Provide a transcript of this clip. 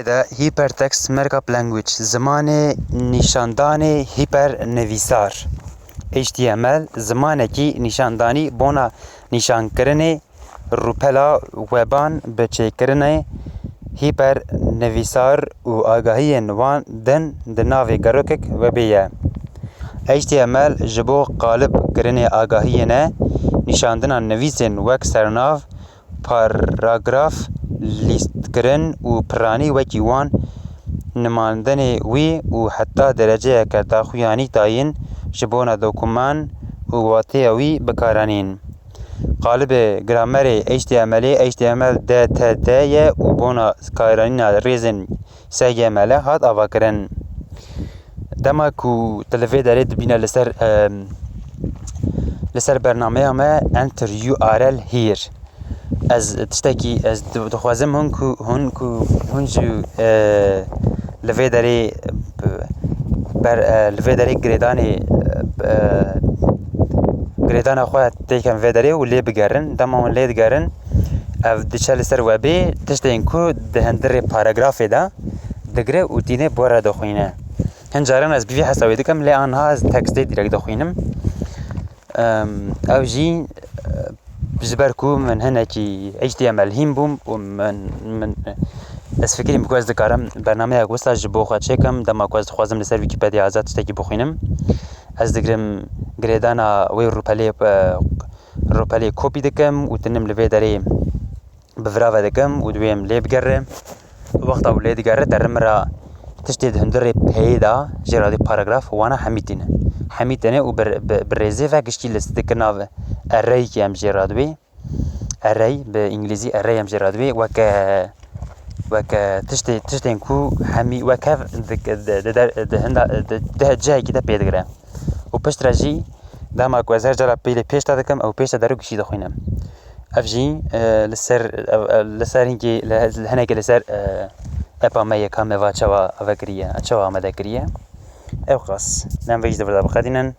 da hypertext markup language zamanê nîşandanê hypernivîsar HTML zamanekî nîşandanî bona nîşankirinê rûpela weban bi çêkirinê hypernivîsar û agahiyên wan din di navê gerokek webê ye. HTML ji bo qalibkirinê agahiyê ne, nîşandina nivîsên wek sernav, paragraf, lîstkirin û piranî wekî wan, nimandanê wî û heta dereceyeke daxuyanî tayîn ji bona dokûman û wateya wî bikaranîn. Qalibê gramerê HTMLê HTML-DTD ye û bona karanîna rêzên SGML hat avakirin. Dema ku tu li vê derê dibîne li ser bernameya me enter URL here. Ez tiştekî ez dixwazim hûn jî li vê derê girêdana xwe têkin vê derê û lê bigerin. Dema hûn lê digerin, ev diçe li ser webê tiştên ku di hundirê paragrafê de digire û tînê bore dixwîne. Hin caran ez bi vî hesabê dikim, lê aniha ez tekstê direkt dixwînim. Ew jî ji ber ku min hinekî HTML hîn bûm û min ez fikirîm ku ez dikarim bernameyek wisa ji bo xwe çêkim. Dema ku ez dixwazim li ser Wikipedya azad tiştekî bixwînim, ez digirim girêdana wê rûpelê kopî dikim û tinim li vê derê bi virave dikim û divêm lê bigere. Wexta ew lê digere derim ra tiştê di hundirê peyê de jê radî paragraf wana hemî tîne. Hemî tîne û bi rêzê ve giştî lîstikirina arrayekî em jê radibê. Array bi îngilîzî array em jê radibê weke tiştên ku hemî wekev di cihekî de pê digire. û pişt re jî dema ku ez her cara pêlê pêş te dikim, ew pêş te derû giştî dixwînim. Ev jî li ser hinekî li ser epa me yeka meva çawa amade kiriye. Ew qas. Dem vê jî di vir de bixedînin.